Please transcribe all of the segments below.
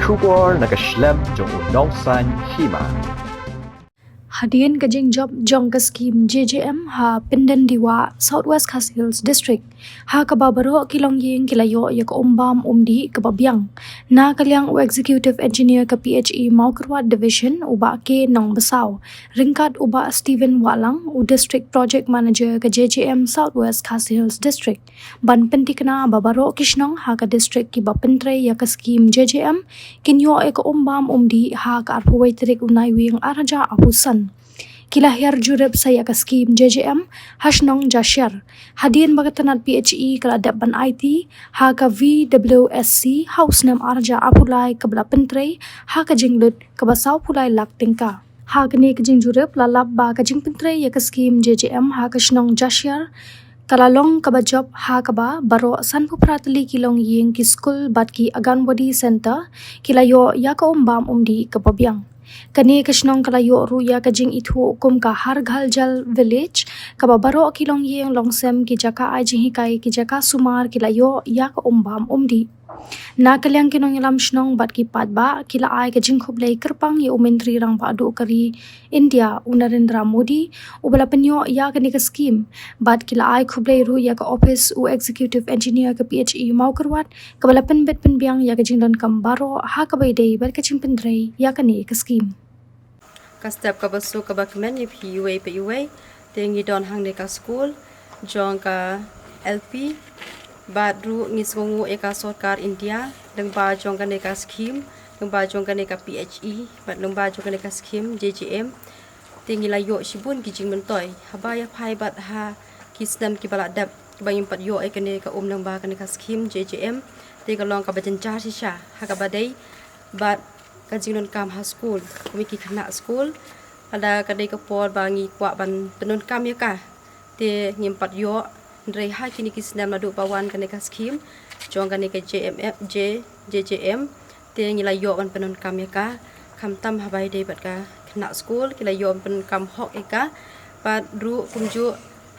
Shubor nakaslem jong unongsan hima. Hadian kajing job jongka scheme JJM ha Pindan Diwa Southwest Khas Hills District ha kababaro kilong ying kilayo yak umbam umdi kababyang na kalyang u executive engineer ka PHE Maukerwat division uba ke nong besaw ringkat uba Stephen Walang u district project manager ka JJM Southwest Khas Hills District ban pentikna babaro kisnong ha ka district ki bapentre yak scheme JJM kinyo ek umbam umdi ha ka arpuway tirik unay wing araja apusan kilahir jureb saya ka scheme JJM hasnong jasyar hadian bagatanat PHE kaladap ban IT ha ka VWSC house nam arja apulai kabla pentre ha ka jinglut kabasaw pulai lak tingka ha kani ka jing jureb lalap ba ka jing pentre ya ka scheme JJM ha ka snong jasyar kalalong kabajob ha kaba baro sanpu pratali kilong ying ki school bat ki Aganwadi center kilayo ya ka umbam umdi kapabyang kani kasnong kalayo ruya kajing ithu kum ka harghal jal village kababaro kilong yeng longsem ki jaka ajing hikai ki jaka sumar kilayo ya ka umbam umdi na kalyang kinong ilam shnong bat ki padba kila ai kajing khublai kerpang ye umentri rang padu kari India Narendra Modi ubala penyo ya kani ka scheme bat kila ai khublai ru ya ka office u executive engineer ka PHE Maukerwat kabala pen bet pen biang ya kajing don kambaro ha ka bai dei bat kajing pendrei ya kani ka scheme ka step ka basu ka bakmen if UA tengi don hang de ka school jong ka LP badru ngisngu eka sarkar India deng ba jong ka ne ka scheme deng ba jong ka ne ka PHE bat deng ba jong ka ne ka scheme JJM tengi layo shibun ki jing mentoy habaya phai bat ha kisnam ki bala dap bayim pat yo e ka ne ka deng ba ka ne ka scheme JJM te ka long ka bajan cha sha ha ka badai bat ka jing non kam ha school kumi ki khana school ada ka dei ka por bangi kwa ban penun kam ya ka te ngim pat yo Ndrei hai kini kisnam nadu bawan kane ka scheme jong kane ka JJM te ngila yo ban penun kam ya ka kam tam habai dei bat ka khana school kila yo pen kam hok eka pat ru kumju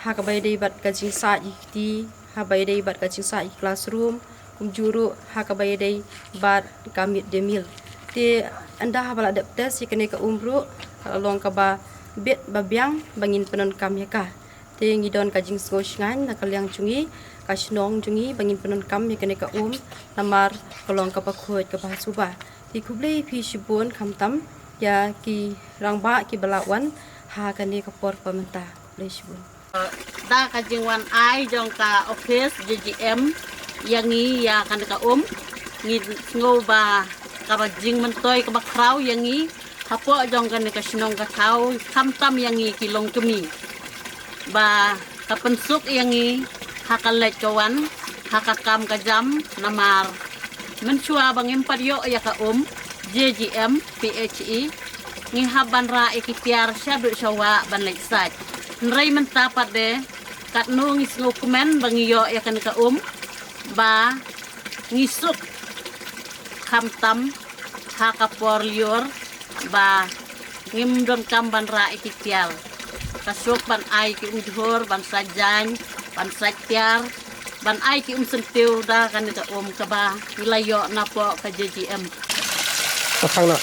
ha ka bai dei bat ka jing sa ti ha bai dei bat ka jing sa classroom kumju ru ha ka bai dei bat ka mid de meal te anda ha bala adaptes kane ka umru long ka ba bet babyang bangin penun kam ya ka te ngidon ka jing sngan na kalyang chungi ka snong chungi bangin penun kam ya kane ka namar kolong ka pakhoi ka basuba ti kublei phi shibun khamtam ya ki rangba ki balawan ha kane ka por pamenta kublei shibun da ka jing wan ai jong ka office JJM yangi ya kan ka ngi ngo ba ka ba jing mentoy ka ba kraw yangi hapo jong kan ka snong ka thau khamtam yangi ki long kemi ba kapensuk yangi hakalet kawan hakakam kajam namar menchua bangim padyo ya ka JGM PHE ngi haban ra ikitiar syadu syawa ban leksaj nrei mentapat de kat nu ngis ngokumen bangi yo ya kan ka ba ngisuk khamtam hakapor lior ba ngim don kam ban ra ikitial kasuk ban ai ki umjhor ban sajan ban satyar ban ai ki sentiu da kan ka ka ba wilayo napo ka JJM pasang na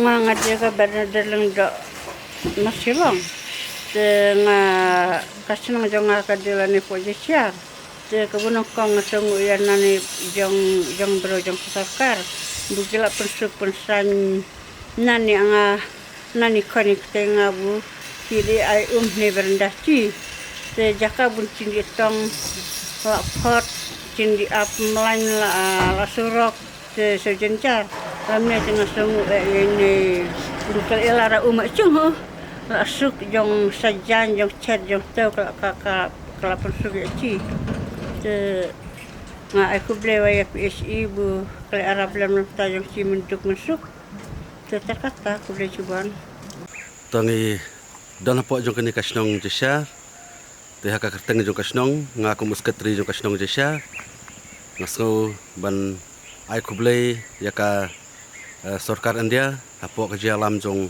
mangat ya ka dalang do masilong nga kasnang jong ka dilani posisiar te kabunong kong sungu yan nani jong bro jong sarkar bugila pensuk pensan nani anga nani konik tenga bu kiri ai ne berendasi te jaka bun cindi tong la pot cindi ap melain la surok te sejencar ramne tengah sungu ini bukan elara umat chung la suk jong sajan jong chat jong tau kala pensuk ya ci te nga aku blewa ya PSI bu kala arab lam ta jong ci menduk masuk kata aku boleh cuba. Tangi dan apa jong kini kasnong jesha, teha kaketeng jong kasnong, ngaku musketri jong kasnong jesha, ngasko ban ai kublei ya ka sarkar India, apa kerja alam jong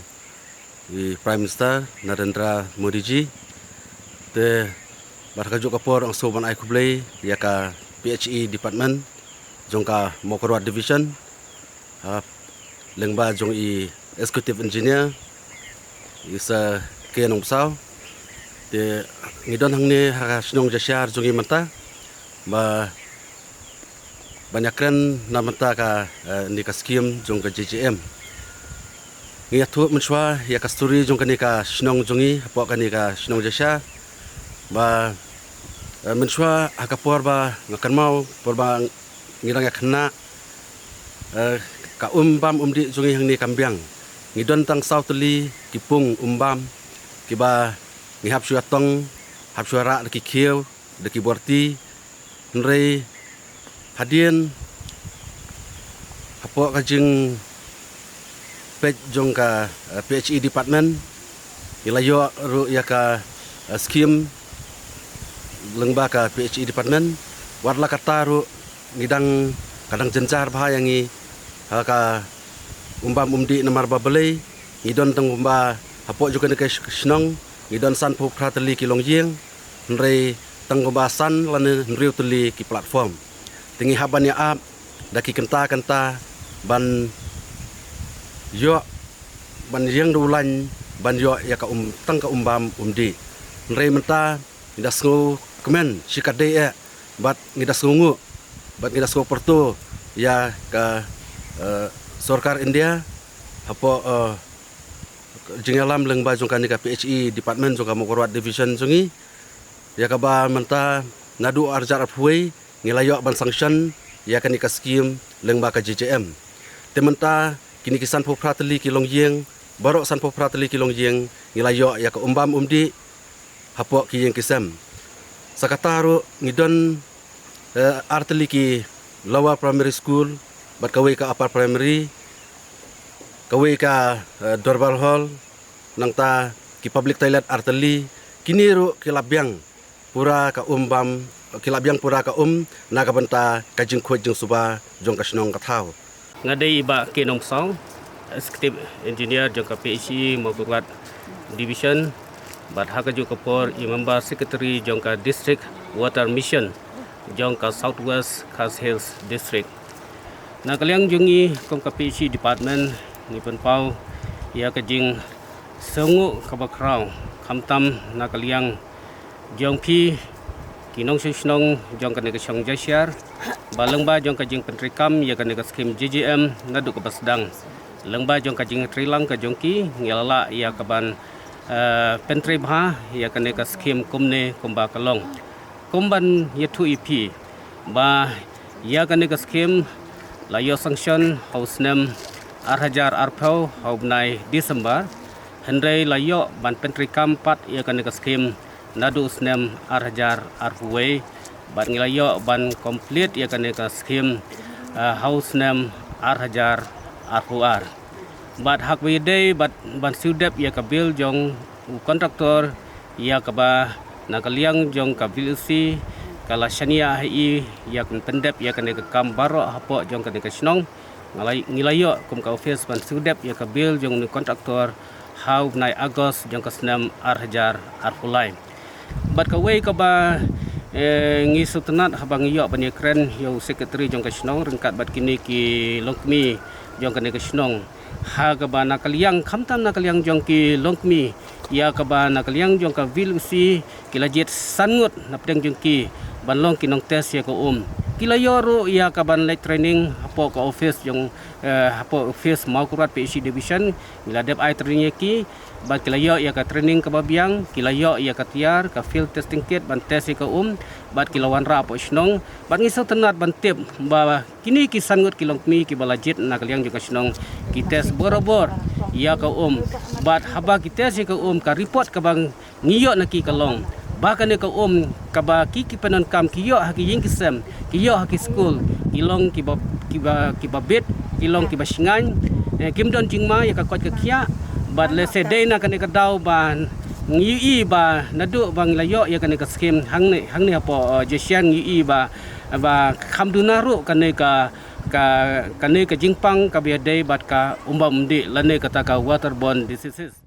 Prime Minister Narendra Modi ji, te barka jok kapor ang so ban ai kublei ya ka PHE department jong ka Mokorwat division lengba jong i executive engineer isa ke nong sao de ngidon hangne ha snong jashar jong i mata ba banyakran na mata ka ni ka skim jong ka JJM ngia thu menshwa ya kasturi jong ka ni ka snong jongi apo ka ni ka snong jashar ba menshwa akapor ba ngakan mau porba ngirang yakna ka umbam umdi jungi hang ni kambiang ngidon tang sautli kipung umbam kiba ngihap syuatong hap syuara ki khieu de ki borti nrei hadien apo ka jing pej jong ka PHE department ilayo ru ya ka skim lengba ka PHE department warla kata ru ngidang kadang jencar bahayangi ka umbam umdi namar babelai ngidon teng umba hapo juga ne kesnong ngidon san pu prateli ki longjing nrei teng umba san lan nriu teli ki platform tingi haban ya ap daki kenta ban yo ban yang dulan ban yo ya ka teng ka umbam umdi nrei menta ndas ngo kemen sikade ya bat ngidas ngungu bat ngidas ngo porto ya ka Sorkar India apo jengalam lengba jong ka PHE department jong ka Mokorwat division jongi ya ka ba menta nadu arjar aphuai ngilayo ban sanction ya ka ni ka skim lengba ka JJM tementa kini kisan pho prateli ki longjing barok san pho prateli ki longjing ngilayo ya ka umbam umdi hapo ki yang kisam sakataru ngidon arteli ki lower primary school bat kawai ka upper primary kawai ka Dorbal Hall nangta ki public toilet arteli kini ru kilabyang pura ka umbam kilabyang pura ka naga benta ka jingkhoi jing suba jong ka snong ka thau ngadai ba ke nong song executive engineer jong ka PHE Mokorwat division bat ha ka ju kapor i member secretary jong ka district water mission jong ka Southwest Khas Hills district na kaliang jungi kom ka PHE department ni penpau ya ka jing sengu ka bakrau kamtam na kaliang jong pi kinong sisnong jong ka ne ka chong jashar balengba jong ka jing pentrikam ya ka ne ka skim JJM nadu ka basdang lengba jong ka jing trilang ka jongki ngelala ya ka ban pentri bha ya ka ne ka skim kumne kumba kalong kumban yetu EP ba ya ka ne ka skim layo sanction house nem 8,000 arpau haubnai Desember hendrai layo ban pentri kampat ya ka ne ka skim nadu snem 8,000 arpuwe ban ngilayo ban complete ya ka ne ka skim house nem 8,000 arpuar bat hak wede bat ban sudep ya kabil jong kontraktor ya kaba nakaliang jong kabil si kala shania hi ya kun pendep ya kan kam baro hapo jong kan snong ngilayo kum ka office ban sudep ya kabil jong ni kontraktor hau nai Agos jong ka snam 8,000 arpulai bat ka wei kaba ngi sutenat habang yo ban kren yo secretary jong ka snong rengkat bat kini ki lokmi jong kan snong ha ka ba nakaliang khamtam nakaliang jong ki longmi ya ka ba nakaliang jong ka vilusi kilajit sangut napdeng jong ki banlong kinong test ya ko kilayoro ya ka ban lek training hapo ka office jong hapo office Mokorwat PHE division miladep ai training ki ba kilayo ya ka training ka babiang kilayo ya ka tiar ka field testing kit ban test ka bat kilawan ra po snong ban ngiso tenat ban tip ba kini ki sangut kilongmi ki balajit nakaliang jong ka snong ki test borobor ya ka bat haba ki test ka ka report ka bang ngiyo na ki kalong bahkan ka ka ba ki penon kam kiyo haki ying kisem kiyo haki school kilong ki ba bit kilong ki ba singan kimdon jingma ya ka kot ka kia bat le se day na kan ka daw ban ngi ba nadu bang layo ya kan ka skim hang ni apo jesian ngi ba khamdunaru kan ka jingpang ka biadai bat ka umbam di lane kata ka waterborne diseases